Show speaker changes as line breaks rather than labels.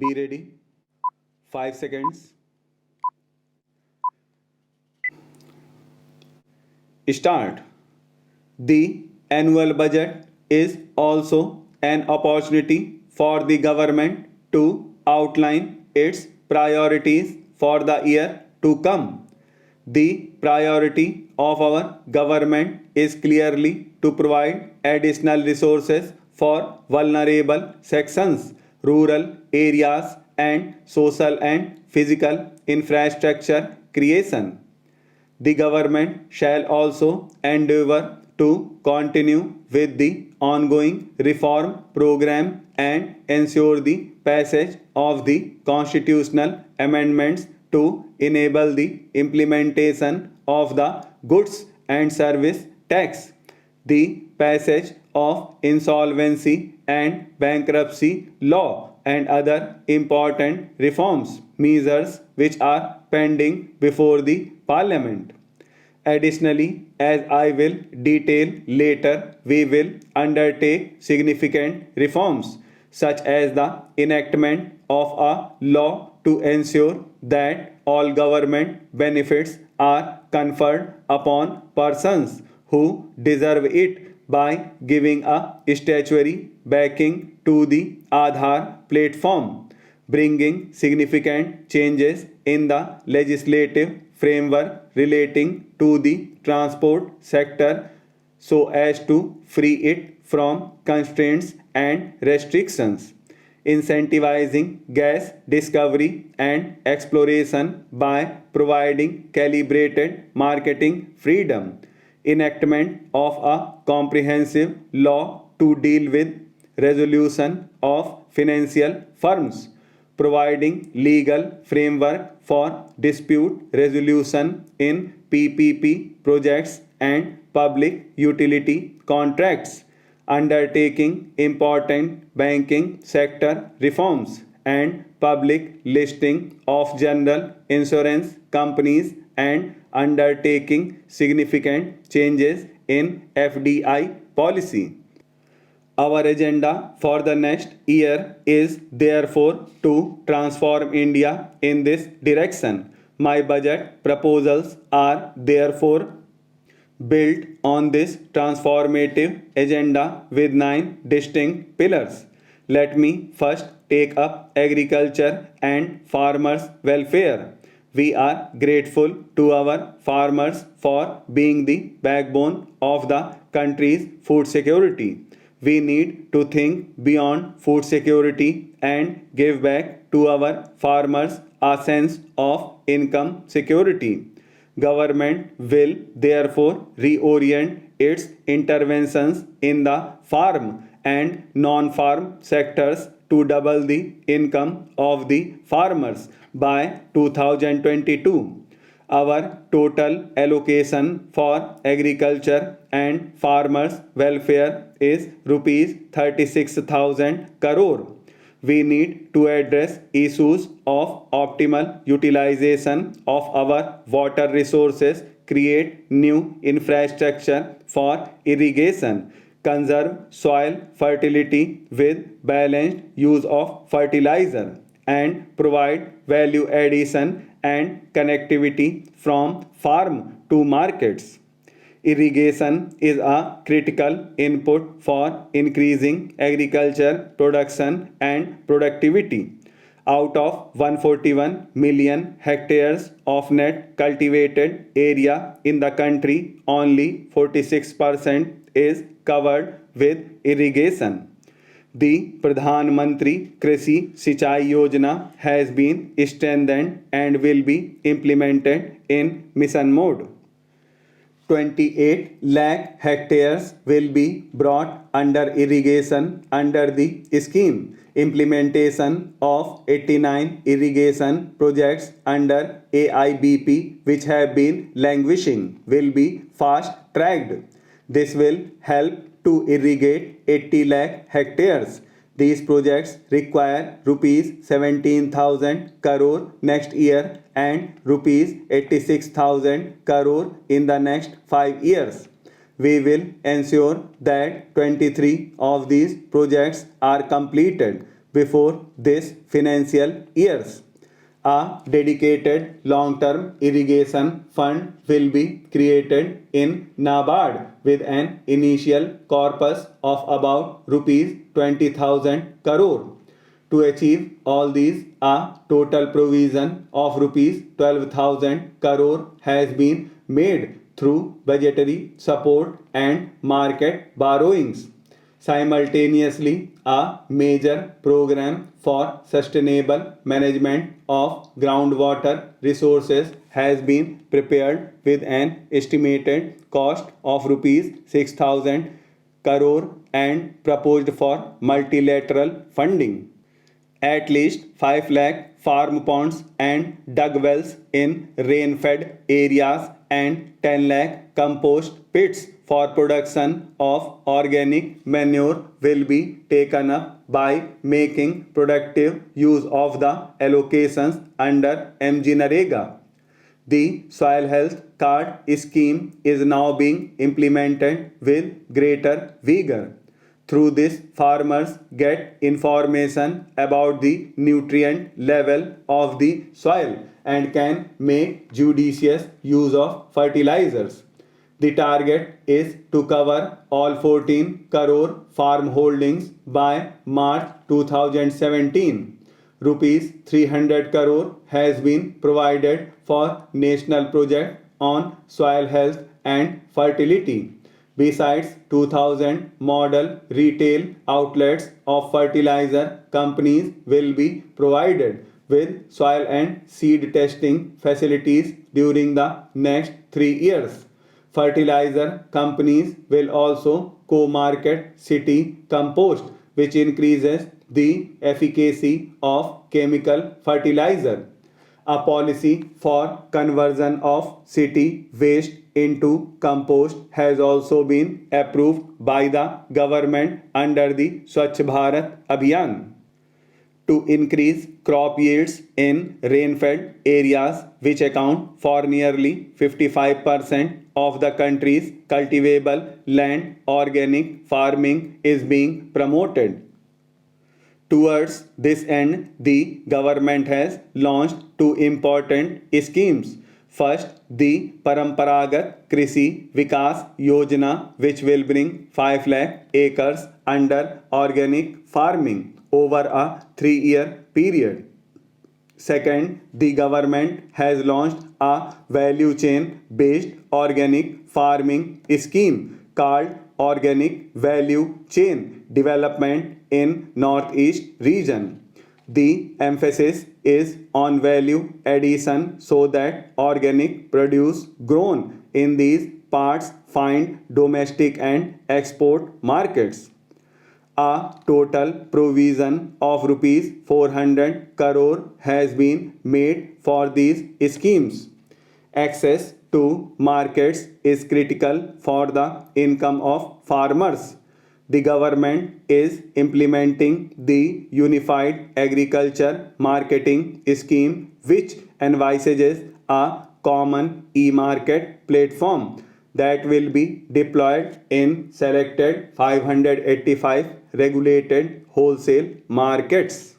Be ready. 5 seconds. Start. The annual budget is also an opportunity for the government to outline its priorities for the year to come. The priority of our government is clearly to provide additional resources for vulnerable sections, rural areas, and social and physical infrastructure creation. The government shall also endeavour to continue with the ongoing reform program and ensure the passage of the constitutional amendments to enable the implementation of the goods and service tax, the passage of insolvency and bankruptcy law, and other important reforms measures which are pending before the parliament. Additionally, as I will detail later, we will undertake significant reforms such as the enactment of a law to ensure that all government benefits are conferred upon persons who deserve it by giving a statutory backing to the Aadhaar platform, bringing significant changes in the legislative framework relating to the transport sector so as to free it from constraints and restrictions, incentivizing gas discovery and exploration by providing calibrated marketing freedom, enactment of a comprehensive law to deal with resolution of financial firms, providing legal framework for dispute resolution in PPP projects and public utility contracts, undertaking important banking sector reforms, and public listing of general insurance companies, and undertaking significant changes in FDI policy. Our agenda for the next year is therefore to transform India in this direction. My budget proposals are therefore built on this transformative agenda with 9 distinct pillars. Let me first take up agriculture and farmers' welfare. We are grateful to our farmers for being the backbone of the country's food security. We need to think beyond food security and give back to our farmers a sense of income security. Government will therefore reorient its interventions in the farm and non-farm sectors to double the income of the farmers by 2022. Our total allocation for agriculture and farmers welfare is rupees 36,000 crore. We need to address issues of optimal utilization of our water resources, create new infrastructure for irrigation, conserve soil fertility with balanced use of fertilizer, and provide value addition and connectivity from farm to markets. Irrigation is a critical input for increasing agriculture production and productivity. Out of 141 million hectares of net cultivated area in the country, only 46% is covered with irrigation. The Pradhan Mantri Krishi Sinchai Yojana has been strengthened and will be implemented in mission mode. 28 lakh hectares will be brought under irrigation under the scheme. Implementation of 89 irrigation projects under AIBP which have been languishing will be fast tracked. This will help to irrigate 80 lakh hectares. These projects require rupees 17,000 crore next year and rupees 86,000 crore in the next 5 years. We will ensure that 23 of these projects are completed before this financial years. A dedicated long-term irrigation fund will be created in NABARD with an initial corpus of about rupees 20,000 crore. To achieve all these, a total provision of rupees 12,000 crore has been made through budgetary support and market borrowings. Simultaneously, a major program for sustainable management of groundwater resources has been prepared with an estimated cost of rupees 6,000 crore and proposed for multilateral funding. At least 5 lakh farm ponds and dug wells in rain-fed areas and 10 lakh compost pits for production of organic manure will be taken up by making productive use of the allocations under MGNREGA. The Soil Health Card scheme is now being implemented with greater vigor. Through this, farmers get information about the nutrient level of the soil and can make judicious use of fertilizers. The target is to cover all 14 crore farm holdings by March 2017. Rupees 300 crore has been provided for national project on soil health and fertility. Besides, 2,000 model retail outlets of fertilizer companies will be provided with soil and seed testing facilities during the next 3 years. Fertilizer companies will also co-market city compost, which increases the efficacy of chemical fertilizer. A policy for conversion of city waste into compost has also been approved by the government under the Swachh Bharat Abhiyan. To increase crop yields in rain-fed areas, which account for nearly 55% of the country's cultivable land, organic farming is being promoted. Towards this end, the government has launched two important schemes. First, the Paramparagat Krishi Vikas Yojana, which will bring 5 lakh acres under organic farming over a 3-year period. Second, the government has launched a value chain based organic farming scheme called Organic Value Chain Development in Northeast Region. The emphasis is on value addition so that organic produce grown in these parts find domestic and export markets. A total provision of rupees 400 crore has been made for these schemes. Access to markets is critical for the income of farmers. The government is implementing the Unified Agriculture Marketing Scheme, which envisages a common e-market platform that will be deployed in selected 585 regulated wholesale markets.